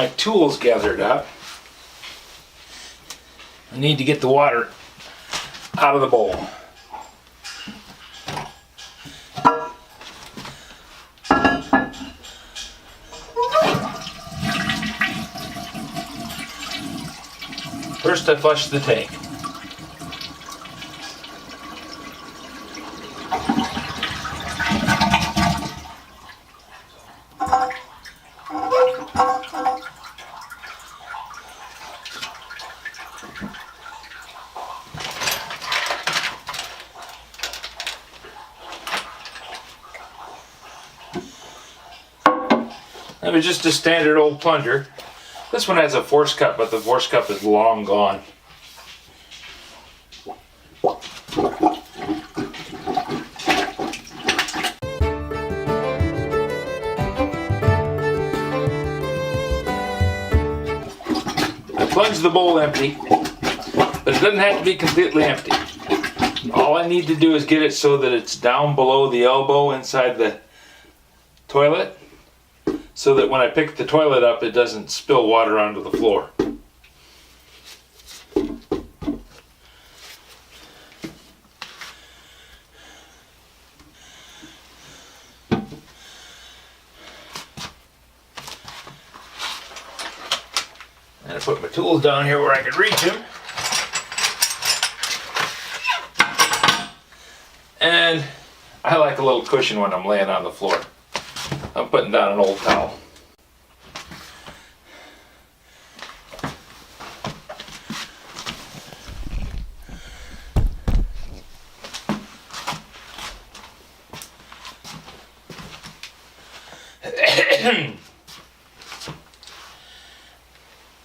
my tools gathered up, I need to get the water out of the bowl. First I flush the tank. That was just a standard old plunger. This one has a force cup, but the force cup is long gone. I plunge the bowl empty, but it doesn't have to be completely empty. All I need to do is get it so that it's down below the elbow inside the toilet, so that when I pick the toilet up, it doesn't spill water onto the floor. And I put my tools down here where I can reach them. And I like a little cushion when I'm laying on the floor. I'm putting down an old towel.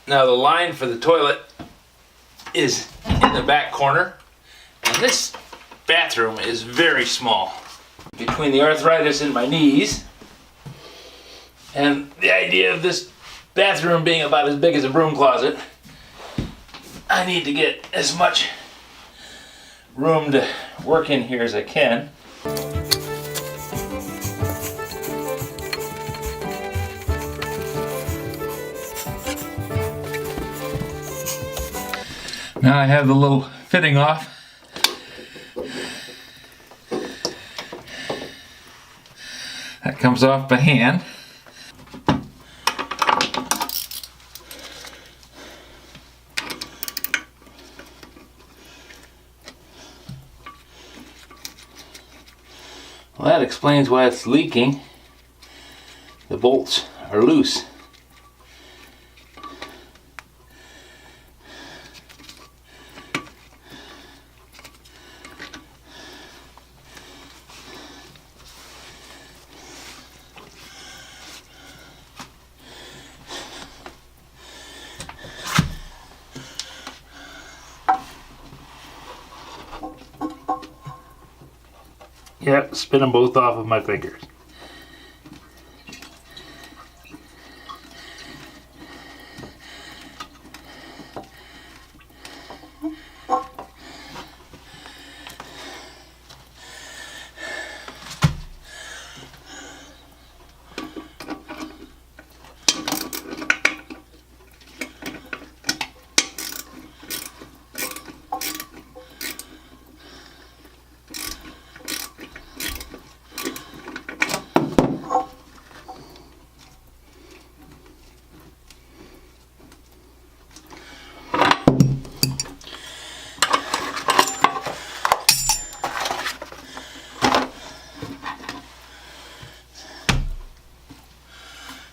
Now the line for the toilet is in the back corner, and this bathroom is very small. Between the arthritis in my knees and the idea of this bathroom being about as big as a broom closet, I need to get as much room to work in here as I can. Now I have the little fitting off. That comes off by hand. Well, that explains why it's leaking. The bolts are loose. Yep, spin them both off of my fingers.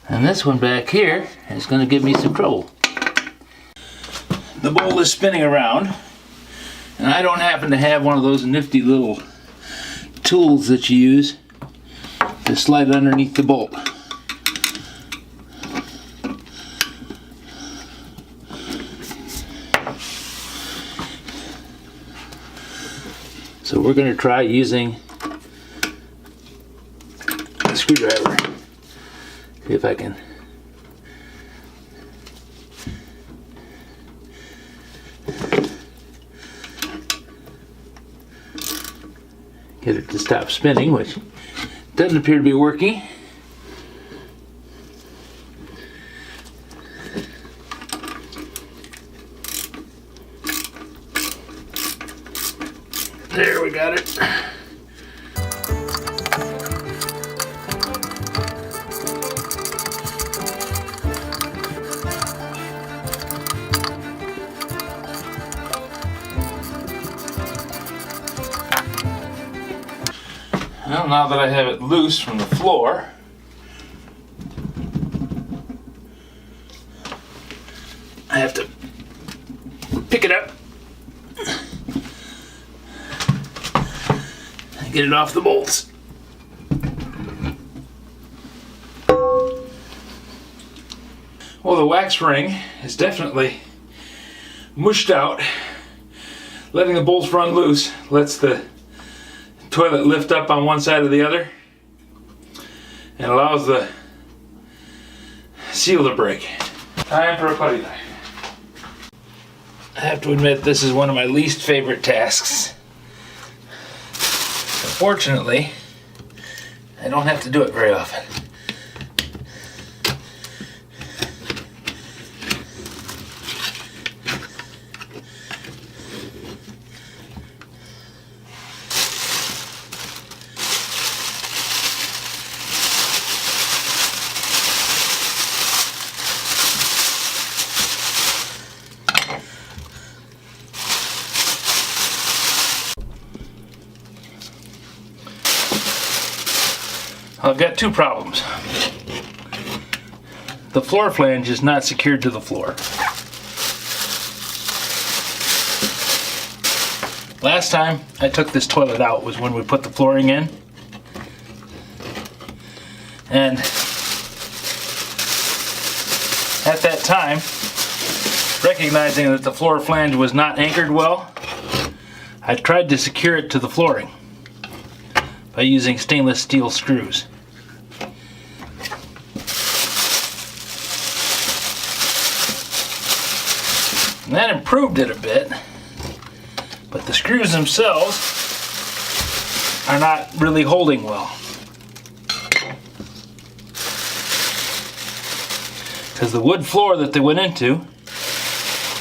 And this one back here is going to give me some trouble. The bowl is spinning around, and I don't happen to have one of those nifty little tools that you use to slide underneath the bolt. So we're going to try using a screwdriver. See if I can get it to stop spinning, which doesn't appear to be working. There, we got it. Well, now that I have it loose from the floor, I have to pick it up and get it off the bolts. Well, the wax ring is definitely mushed out. Letting the bolts run loose lets the toilet lift up on one side or the other and allows the seal to break. Time for a putty knife. I have to admit, this is one of my least favorite tasks. Fortunately, I don't have to do it very often. I've got two problems. The floor flange is not secured to the floor. Last time I took this toilet out was when we put the flooring in. And at that time, recognizing that the floor flange was not anchored well, I tried to secure it to the flooring by using stainless steel screws. And that improved it a bit, but the screws themselves are not really holding well. Because the wood floor that they went into,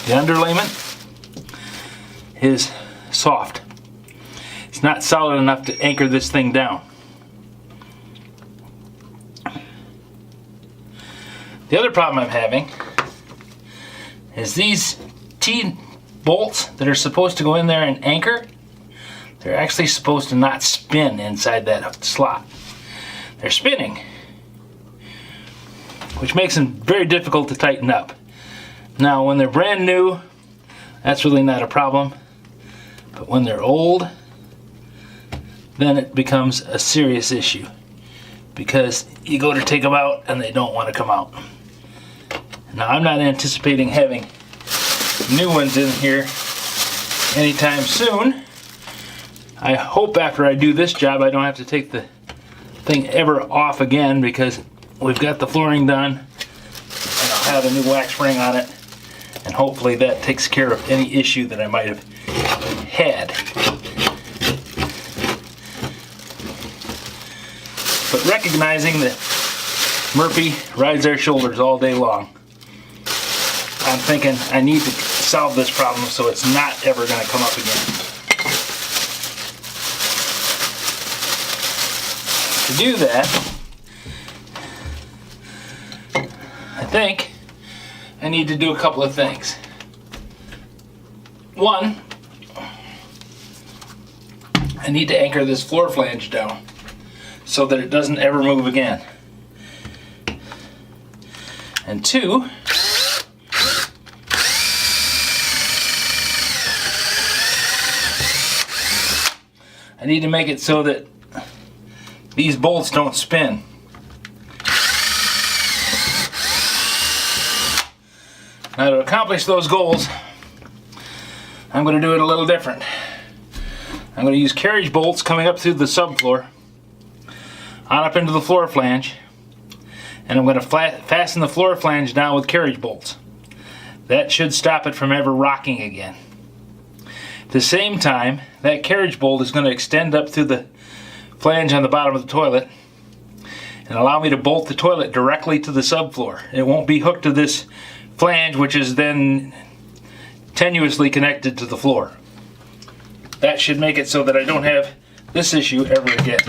the underlayment, is soft. It's not solid enough to anchor this thing down. The other problem I'm having is these T-bolts that are supposed to go in there and anchor, they're actually supposed to not spin inside that slot. They're spinning, which makes them very difficult to tighten up. Now, when they're brand new, that's really not a problem. But when they're old, then it becomes a serious issue, because you go to take them out and they don't want to come out. Now, I'm not anticipating having new ones in here anytime soon. I hope after I do this job I don't have to take the thing ever off again, because we've got the flooring done and I'll have a new wax ring on it, and hopefully that takes care of any issue that I might have had. But recognizing that Murphy rides their shoulders all day long, I'm thinking I need to solve this problem so it's not ever going to come up again. To do that, I think I need to do a couple of things. One, I need to anchor this floor flange down so that it doesn't ever move again. And two, I need to make it so that these bolts don't spin. Now, to accomplish those goals, I'm going to do it a little different. I'm going to use carriage bolts coming up through the subfloor, on up into the floor flange, and I'm going to fasten the floor flange down with carriage bolts. That should stop it from ever rocking again. At the same time, that carriage bolt is going to extend up through the flange on the bottom of the toilet and allow me to bolt the toilet directly to the subfloor. It won't be hooked to this flange, which is then tenuously connected to the floor. that should make it so that I don't have this issue ever again.